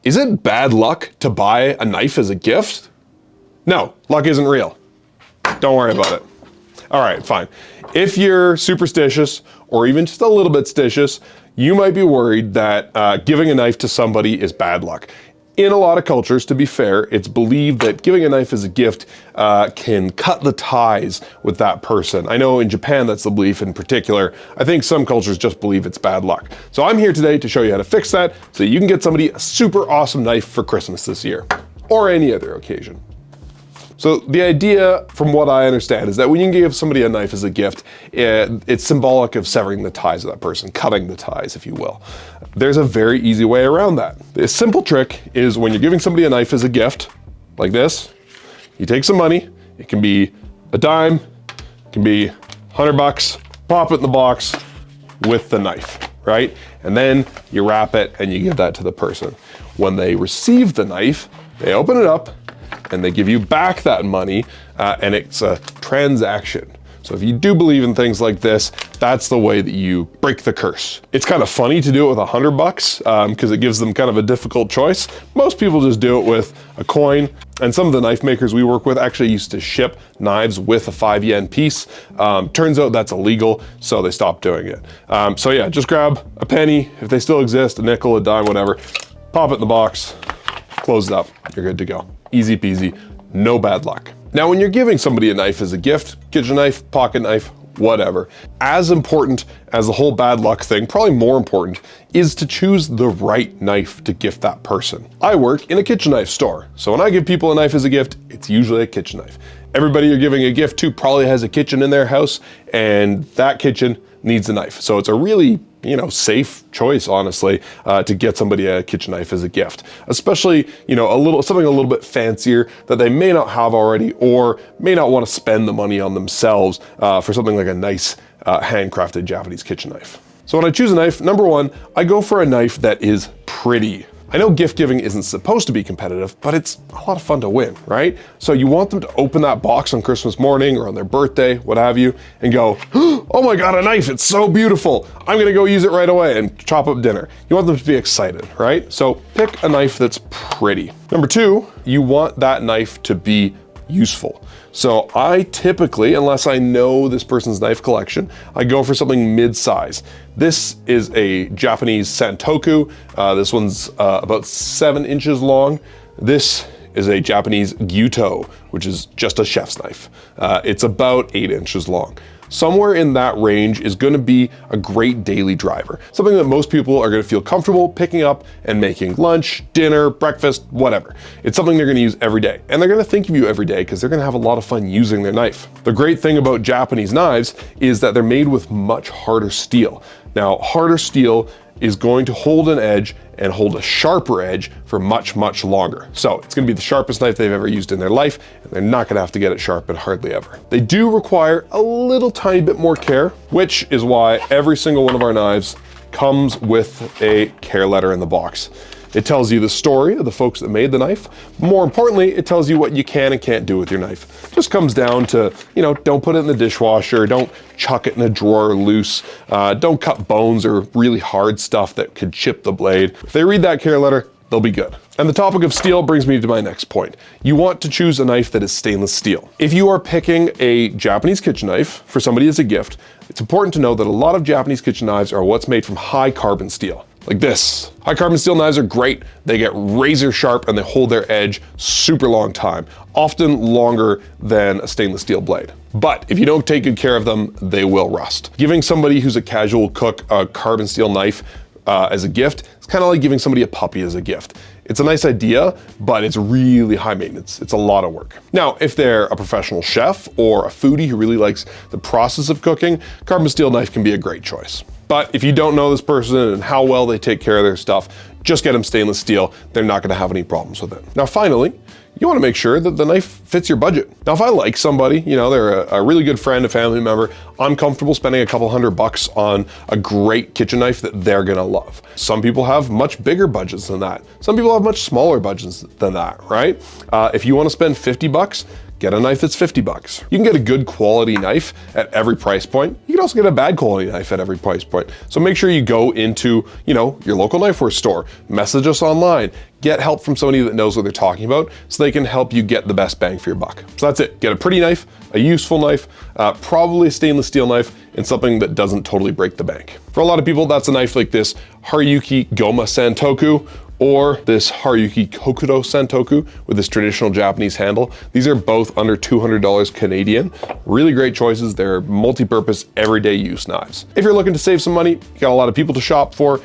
Is it bad luck to buy a knife as a gift? No, luck isn't real. Don't worry about it. All right, fine. If you're superstitious or even just a little bit stitious, you might be worried that giving a knife to somebody is bad luck. In a lot of cultures, to be fair, it's believed that giving a knife as a gift can cut the ties with that person. I know in Japan that's the belief in particular. I think some cultures just believe it's bad luck. So I'm here today to show you how to fix that so you can get somebody a super awesome knife for Christmas this year, or any other occasion. So the idea, from what I understand, is that when you give somebody a knife as a gift, it's symbolic of severing the ties of that person, cutting the ties, if you will. There's a very easy way around that. The simple trick is when you're giving somebody a knife as a gift, like this, you take some money, it can be a dime, it can be $100, pop it in the box with the knife, right? And then you wrap it and you give that to the person. When they receive the knife, they open it up, and they give you back that money, and it's a transaction. So if you do believe in things like this, that's the way that you break the curse. It's kind of funny to do it with $100 because it gives them kind of a difficult choice. Most people just do it with a coin, and some of the knife makers we work with actually used to ship knives with a 5 yen piece. Turns out that's illegal, so they stopped doing it. So yeah, just grab a penny, if they still exist, a nickel, a dime, whatever, pop it in the box, close it up, you're good to go. Easy peasy, no bad luck. Now, when you're giving somebody a knife as a gift, kitchen knife, pocket knife, whatever, as important as the whole bad luck thing, probably more important, is to choose the right knife to gift that person. I work in a kitchen knife store, so when I give people a knife as a gift, it's usually a kitchen knife. Everybody you're giving a gift to probably has a kitchen in their house, and that kitchen needs a knife. So it's a really, safe choice, honestly, to get somebody a kitchen knife as a gift, especially, something a little bit fancier that they may not have already or may not want to spend the money on themselves for something like a nice handcrafted Japanese kitchen knife. So when I choose a knife, number one, I go for a knife that is pretty. I know gift giving isn't supposed to be competitive, but it's a lot of fun to win, right? So you want them to open that box on Christmas morning or on their birthday, what have you, and go, oh my God, a knife, it's so beautiful. I'm gonna go use it right away and chop up dinner. You want them to be excited, right? So pick a knife that's pretty. Number two, you want that knife to be useful. So I typically, unless I know this person's knife collection, I go for something mid-size. This is a Japanese santoku. This one's about 7 inches long. This is a Japanese gyuto, which is just a chef's knife. It's about 8 inches long. Somewhere in that range is going to be a great daily driver. Something that most people are going to feel comfortable picking up and making lunch, dinner, breakfast, whatever. It's something they're going to use every day. And they're going to think of you every day because they're going to have a lot of fun using their knife. The great thing about Japanese knives is that they're made with much harder steel. Now, harder steel is going to hold an edge and hold a sharper edge for much, much longer. So it's gonna be the sharpest knife they've ever used in their life, and they're not gonna have to get it sharpened hardly ever. They do require a little tiny bit more care, which is why every single one of our knives comes with a care letter in the box. It tells you the story of the folks that made the knife. More importantly, it tells you what you can and can't do with your knife. It just comes down to, don't put it in the dishwasher, don't chuck it in a drawer loose, don't cut bones or really hard stuff that could chip the blade. If they read that care letter, they'll be good. And the topic of steel brings me to my next point. You want to choose a knife that is stainless steel. If you are picking a Japanese kitchen knife for somebody as a gift, it's important to know that a lot of Japanese kitchen knives are what's made from high carbon steel. Like this. High carbon steel knives are great. They get razor sharp and they hold their edge super long time, often longer than a stainless steel blade. But if you don't take good care of them, they will rust. Giving somebody who's a casual cook a carbon steel knife as a gift, it's kind of like giving somebody a puppy as a gift. It's a nice idea, but it's really high maintenance. It's a lot of work. Now, if they're a professional chef or a foodie who really likes the process of cooking, carbon steel knife can be a great choice. But if you don't know this person and how well they take care of their stuff, just get them stainless steel. They're not gonna have any problems with it. Now, finally, you wanna make sure that the knife fits your budget. Now, if I like somebody, they're a really good friend, a family member, I'm comfortable spending a couple $100 on a great kitchen knife that they're gonna love. Some people have much bigger budgets than that. Some people have much smaller budgets than that, right? If you wanna spend $50, get a knife that's 50 bucks. You can get a good quality knife at every price point. You can also get a bad quality knife at every price point. So make sure you go into, your local Knifewear store, message us online, get help from somebody that knows what they're talking about so they can help you get the best bang for your buck. So that's it. Get a pretty knife, a useful knife, probably a stainless steel knife, and something that doesn't totally break the bank. For a lot of people, that's a knife like this Haruki Goma Santoku, or this Haruki Kokudo Santoku with this traditional Japanese handle. These are both under $200 Canadian. Really great choices. They're multi-purpose, everyday use knives. If you're looking to save some money, you got a lot of people to shop for,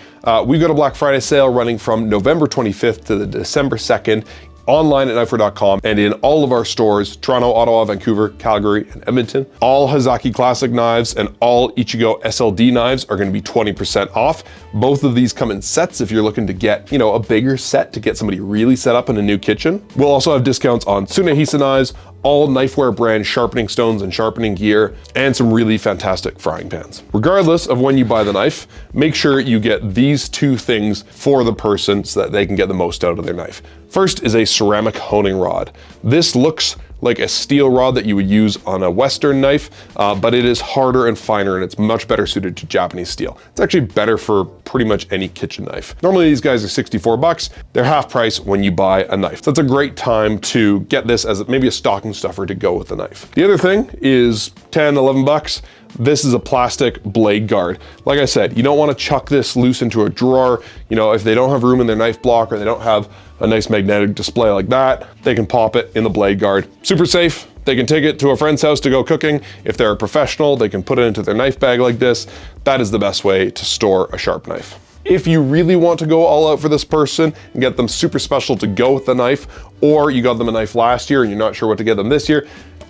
we've got a Black Friday sale running from November 25th to the December 2nd. Online at knifewear.com and in all of our stores, Toronto, Ottawa, Vancouver, Calgary, and Edmonton. All Hazaki Classic knives and all Ichigo SLD knives are gonna be 20% off. Both of these come in sets if you're looking to get, a bigger set to get somebody really set up in a new kitchen. We'll also have discounts on Tsunehisa knives, all Knifewear brand sharpening stones and sharpening gear, and some really fantastic frying pans. Regardless of when you buy the knife, make sure you get these two things for the person so that they can get the most out of their knife. First is a ceramic honing rod. This looks like a steel rod that you would use on a Western knife, but it is harder and finer and it's much better suited to Japanese steel. It's actually better for pretty much any kitchen knife. Normally these guys are 64 bucks. They're half price when you buy a knife. So it's a great time to get this as maybe a stocking stuffer to go with the knife. The other thing is 10, 11 bucks. This is a plastic blade guard. Like I said, you don't want to chuck this loose into a drawer. If they don't have room in their knife block or they don't have a nice magnetic display like that, they can pop it in the blade guard. Super safe. They can take it to a friend's house to go cooking. If they're a professional, they can put it into their knife bag like this. That is the best way to store a sharp knife. If you really want to go all out for this person and get them super special to go with the knife, or you got them a knife last year and you're not sure what to get them this year,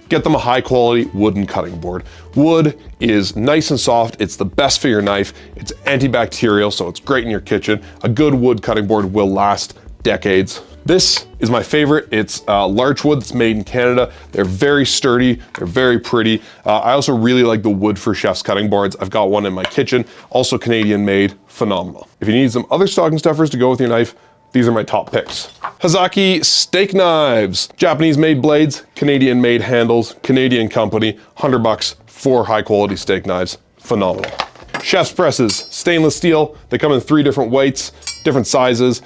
get them a high quality wooden cutting board. Wood is nice and soft. It's the best for your knife. It's antibacterial, so it's great in your kitchen. A good wood cutting board will last decades. This is my favorite. It's larch wood that's made in Canada. They're very sturdy, they're very pretty. I also really like the wood for chef's cutting boards. I've got one in my kitchen, also Canadian made, phenomenal. If you need some other stocking stuffers to go with your knife, these are my top picks. Hazaki steak knives, Japanese made blades, Canadian made handles, Canadian company, 100 bucks, 4 high quality steak knives, phenomenal. Chef's presses, stainless steel. They come in 3 different weights, different sizes.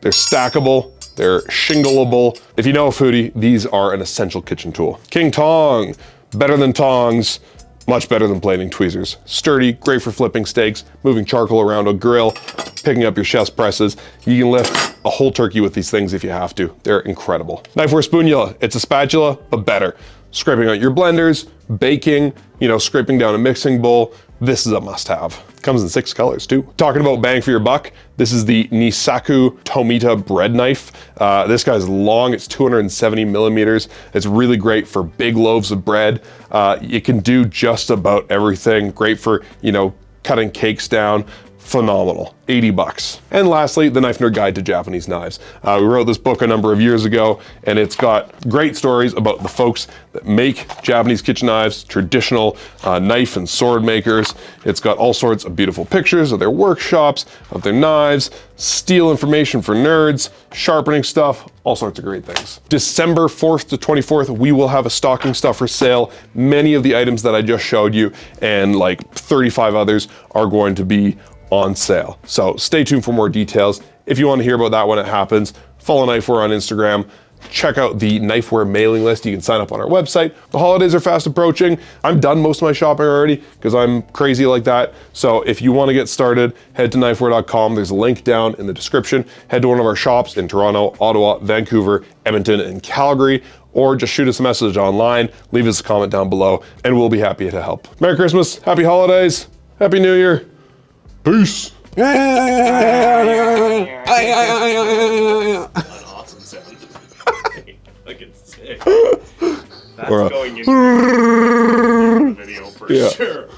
They're stackable, they're shingleable. If you know a foodie, these are an essential kitchen tool. King Tong, better than tongs, much better than planing tweezers. Sturdy, great for flipping steaks, moving charcoal around a grill, picking up your chef's presses. You can lift a whole turkey with these things if you have to. They're incredible. Knifewear Spoonula, it's a spatula, but better. Scraping out your blenders, baking, scraping down a mixing bowl. This is a must-have. Comes in 6 colors too. Talking about bang for your buck, this is the Nisaku Tomita bread knife. This guy's long, it's 270 millimeters. It's really great for big loaves of bread. It can do just about everything. Great for, cutting cakes down. Phenomenal, 80 bucks. And lastly, the Knife Nerd Guide to Japanese Knives. We wrote this book a number of years ago, and it's got great stories about the folks that make Japanese kitchen knives, traditional knife and sword makers. It's got all sorts of beautiful pictures of their workshops, of their knives, steel information for nerds, sharpening stuff, all sorts of great things. December 4th to 24th, we will have a stocking stuffer sale. Many of the items that I just showed you and like 35 others are going to be on sale. So stay tuned for more details. If you want to hear about that when it happens, follow Knifewear on Instagram. Check out the Knifewear mailing list. You can sign up on our website. The holidays are fast approaching. I'm done most of my shopping already because I'm crazy like that. So if you want to get started, head to knifewear.com. There's a link down in the description. Head to one of our shops in Toronto, Ottawa, Vancouver, Edmonton, and Calgary, or just shoot us a message online, leave us a comment down below, and we'll be happy to help. Merry Christmas, Happy Holidays, Happy New Year. Peace. Awesome sound. Fucking sick. That's going in the video for sure.